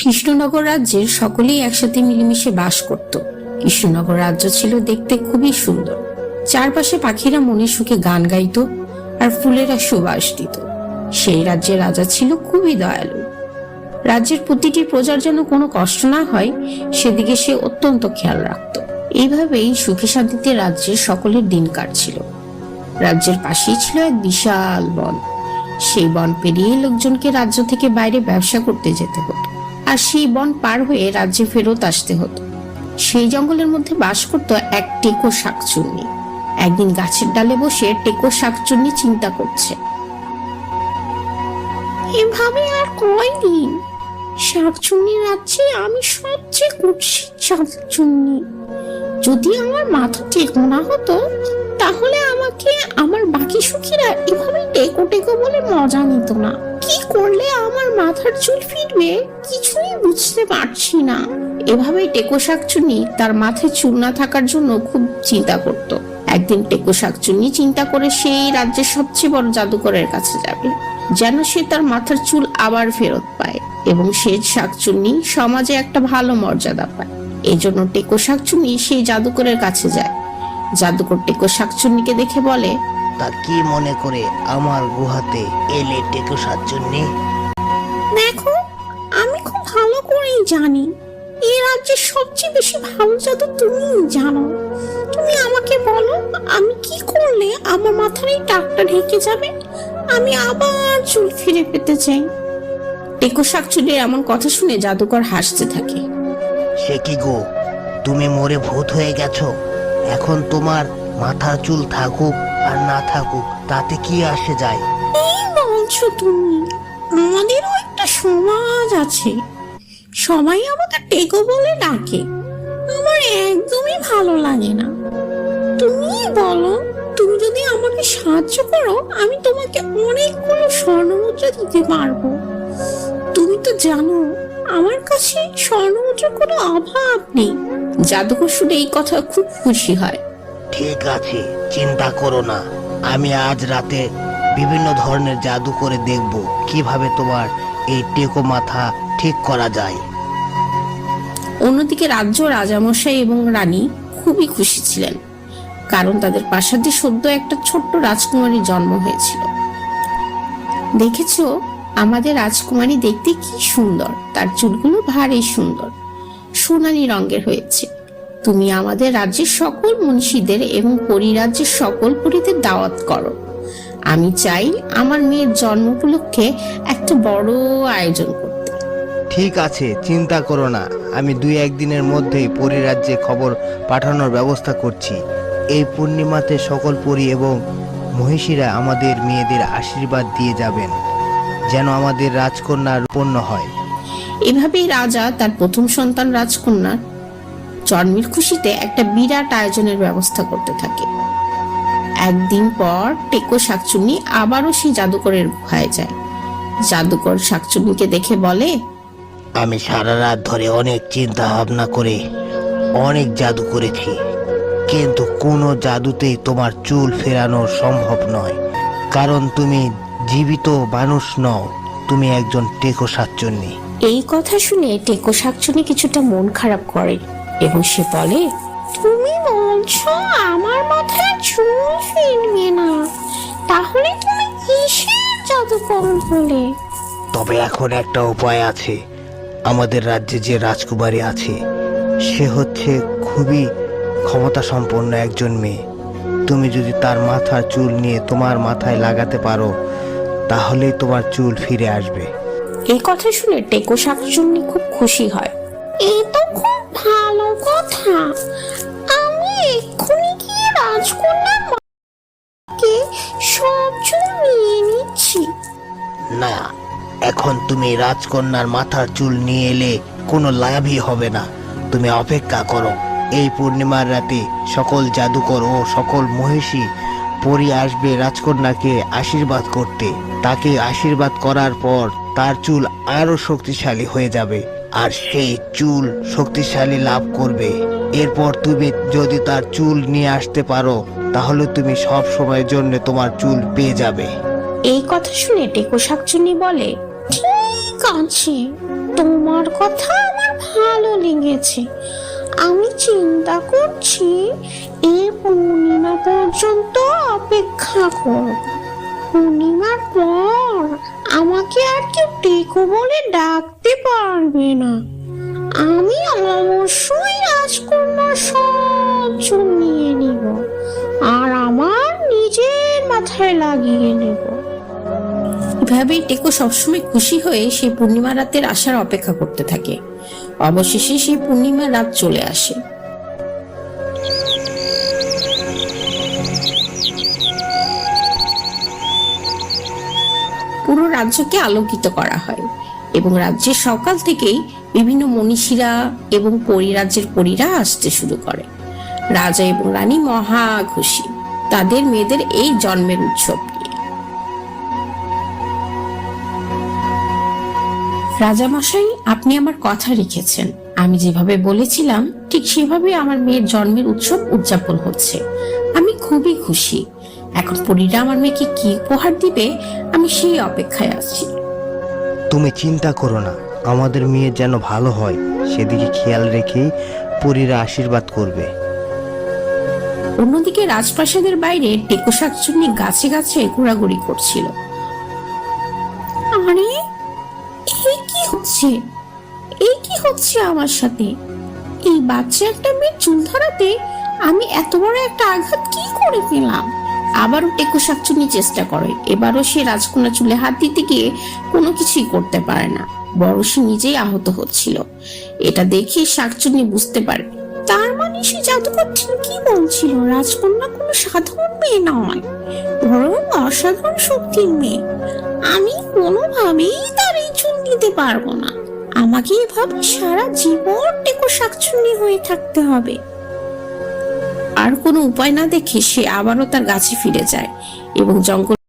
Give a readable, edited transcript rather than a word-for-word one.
কৃষ্ণনগর রাজ্যের সকলেই একসাথে মিলেমিশে বাস করত। কৃষ্ণনগর রাজ্য ছিল দেখতে খুবই সুন্দর। চারপাশে পাখিরা মনে সুখে গান গাইতো আর ফুলেরা সুবাস দিত। সেই রাজ্যের রাজা ছিল খুবই দয়ালু। রাজ্যের প্রতিটি প্রজার যেন কোনো কষ্ট না হয় সেদিকে সে অত্যন্ত খেয়াল রাখত। এইভাবেই সুখে শান্তিতে রাজ্যের সকলের দিন কাটছিল। রাজ্যের পাশেই ছিল এক বিশাল বন। সেই বন পেরিয়ে লোকজনকে রাজ্য থেকে বাইরে ব্যবসা করতে যেতে হতো, আর সেই বন পার হয়ে রাজ্যে ফেরত আসতে হতো। সেই জঙ্গলের মধ্যে বাস করত এক টেকো শাকচুন্নি। একদিন গাছের ডালে বসে টেকো শাকচুন্নি চিন্তা করছে, এভাবে আর কয়দিন? শাকচুন্নি রাজ্যে আমি সবচেয়ে কুৎসিত শাকচুন্নি। যদি আমার মাথা টেকো না হতো তাহলে আমাকে আমার বাকি সখীরা এভাবে টেকো টেকো বলে মজা নিত না। কি করলে আমার মাথার চুল ফিরবে কিছুই বুঝতে পারছি না। এভাবেই টেকো শাকচুন্নি তার মাথায় চুল না থাকার জন্য খুব চিন্তা করত। একদিন টেকো শাকচুন্নি চিন্তা করে সেই রাজ্যের সবচেয়ে বড় জাদুকরের কাছে যাবে, যেন সে তার মাথার চুল আবার ফেরত পায় এবং সে শাকচুন্নি সমাজে একটা ভালো মর্যাদা পায়। এই জন্য টেকো শাকচুন্নি সেই জাদুকরের কাছে যায়। জাদুকর টেকো শাকচুন্নিকে দেখে বলে, তা কি মনে করে আমার গুহাতে এলে টেকো শাকচুন্নি? দেখো, আমি খুব ভালো করেই জানি এই রাজ্যের সবচেয়ে বেশি ভালো জাদু তুমি জানো। তুমি আমাকে বলো, আমি কি করলে আমার মাথার এই টাকটা ঢেকে যাবে? আমি আবার চুল ফিরে পেতে চাই। টেকো শাকচুন্নির এমন কথা শুনে জাদুকর হাসতে থাকে। সে কি গো, তুমি মরে ভূত হয়ে গেছো? এখন তোমার মাথার চুল থাকুক আর না থাকুক তাতে কি আসে যায়? কি বলছো তুমি? আমাদেরও একটা সমাজ আছে, সবাই আমাকে টেকো বলে ডাকে। আমার একদমই ভালো লাগে না। তুমি বলো, তুমি যদি আমাকে সাহায্য করো আমি তোমাকে অনেকগুলো স্বর্ণমুদ্রা দিতে পারবো। তুমি তো জানো আমার কাছে স্বর্ণমুদ্রার কোনো অভাব নেই। জাদুকর শুনে এই কথা খুব খুশি হয়। ঠিক আছে, চিন্তা করো না, আমি আজ রাতে বিভিন্ন ধরনের জাদু করে দেখব কিভাবে তোমার এই টেকো মাথা ঠিক করা যায়। অন্যদিকে রাজ্য রাজামশাই এবং রানী খুবই খুশি ছিলেন, কারণ তাদের প্রাসাদে সদ্য একটা ছোট্ট রাজকুমারীর জন্ম হয়েছিল। দেখেছো, আমাদের রাজকুমারী দেখতে কি সুন্দর, তার চুলগুলো ভারী সুন্দর, সোনালী রঙের হয়েছে। তুমি আমাদের রাজ্যের সকল মনীষীদের এবং পরিরাজ্যের সকল পরীদের দাওয়াত করো। আমি চাই আমার মেয়ের জন্ম উপলক্ষে একটা বড় আয়োজন করতে। ঠিক আছে, চিন্তা করো না, আমি 2-1 দিনের মধ্যেই পরিরাজ্যে খবর পাঠানোর ব্যবস্থা করছি। এই পূর্ণিমাতে সকল পরী এবং মহিষীরা আমাদের মেয়েদের আশীর্বাদ দিয়ে যাবেন, যেন আমাদের রাজকন্যা পূর্ণ হয়। এভাবেই রাজা তার প্রথম সন্তান রাজকন্যার জন্মের খুশিতে একটা বিরাট আয়োজনের ব্যবস্থা করতে থাকে। একদিন পর টেকো শাকচুন্নি আবারও সেই জাদুকরের গুহায় যায়। জাদুকর শাকচুন্নিকে দেখে বলে, আমি সারা রাত ধরে অনেক চিন্তা ভাবনা করে অনেক জাদু করেছি, কিন্তু কোনো জাদুতেই তোমার চুল ফেরানো সম্ভব নয়, কারণ তুমি জীবিত মানুষ নও, তুমি একজন টেকো শাকচুন্নি। এই কথা শুনে টেকো শাকচুন্নি কিছুটা মন খারাপ করে এবং সে বলে, তুমি বলছো আমার মাথায় চুল ফিরবে না? তাহলে তুমি কিসের জাদুকর হলে? তবে এখন একটা উপায় আছে। আমাদের রাজ্যে যে রাজকুমারী আছে সে হচ্ছে খুবই ক্ষমতা সম্পন্ন একজন মেয়ে। তুমি যদি তার মাথার চুল নিয়ে তোমার মাথায় লাগাতে পারো তাহলেই তোমার চুল ফিরে আসবে। এই কথা শুনে টেকো শাকচুন্নি খুব খুশি হয়। এই তো খুব ভালো কথা, আমি এক্ষুনি গিয়ে রাজকন্যার মাকে সব চুল নিয়ে নিচ্ছি। না, এখন তুমি রাজকন্যার মাথার চুল নিয়ে এলে কোনো লাভই হবে না। তুমি অপেক্ষা করো, এই পূর্ণিমার রাতে সকল জাদুকর ও সকল মহিষী পরী আসবে রাজকন্যাকে আশীর্বাদ করতে। তাকে আশীর্বাদ করার পর তার চুল আরো শক্তিশালী হয়ে যাবে, আর সেই চুল শক্তিশালী লাভ করবে। এরপর তুমি যদি তার চুল নিয়ে আসতে পারো তাহলে তুমি সব সময়ের জন্য তোমার চুল পেয়ে যাবে। এই কথা শুনে টেকো শাকচুন্নি বলে, ঠিক আছে, তোমার কথা আমার ভালো লেগেছে। আমি চিন্তা করছি এই পূর্ণিমা পর্যন্ত অপেক্ষা করব। পূর্ণিমার পর আমাকে আর কেউ টেকো বলে ডাকতে পারবে না। আমি অবশ্যই রাজকন্যার সব চুল নিয়ে নিব আর আমার নিজের মাথায় লাগিয়ে নেব। এভাবেই টেকো সবসময় খুশি হয়ে সেই পূর্ণিমা রাতের আসার অপেক্ষা করতে থাকে। অবশেষে সেই পূর্ণিমা রাত চলে আসে। পুরো রাজ্যকে আলোকিত করা হয় এবং রাজ্যের সকাল থেকেই বিভিন্ন মনীষীরা এবং পরিরাজ্যের পরীরা আসতে শুরু করে। রাজা এবং রানী মহা খুশি তাদের মেয়েদের এই জন্মের উৎসব নিয়ে। রাজামশাই, আপনি আমার কথা রেখেছেন। আমি যেভাবে বলেছিলাম ঠিক সেভাবে আমার মেয়ের জন্মের উৎসব উদযাপন হচ্ছে। আমি খুবই খুশি। এখন পরীরা আমার মেয়েকে কি উপহার দিবে আমি সেই অপেক্ষায় আছি। তুমি চিন্তা করো না, আমাদের মেয়ে যেন ভালো হয় সেদিকে খেয়াল রেখেই পরীরা আশীর্বাদ করবে। অন্যদিকে রাজপ্রাসাদের বাইরে টেকো শাকচুন্নি গাছে গাছে ঘোরাঘুরি করছিল। আরে এই কি হচ্ছে? এই কি হচ্ছে আমার সাথে? এই বাচ্চা একটা মেয়ের চুল ধরাতে আমি এত বড় একটা আঘাত কি করে পেলাম? আবারও টেকো শাকচুন্নি চেষ্টা করে। এবারও সে রাজকন্যা চুলে হাত দিতে গিয়ে কোনো কিছুই করতে পারে না, বরং সে নিজেই আহত হচ্ছিল। এটা দেখে শাকচুন্নি বুঝতে পারে তার মানে সে জাদুকর ঠিকই বলছিল, রাজকন্যা কোনো সাধারণ মেয়ে নয়, বরং অসাধারণ শক্তির মেয়ে। আমি কোনোভাবেই তার এই চুল নিতে পারবো না। আমাকে এভাবে সারা জীবন টেকো শাকচুন্নি হয়ে থাকতে হবে। আর কোনো উপায় না দেখে সে আবারও তার গাছে ফিরে যায় এবং জঙ্গল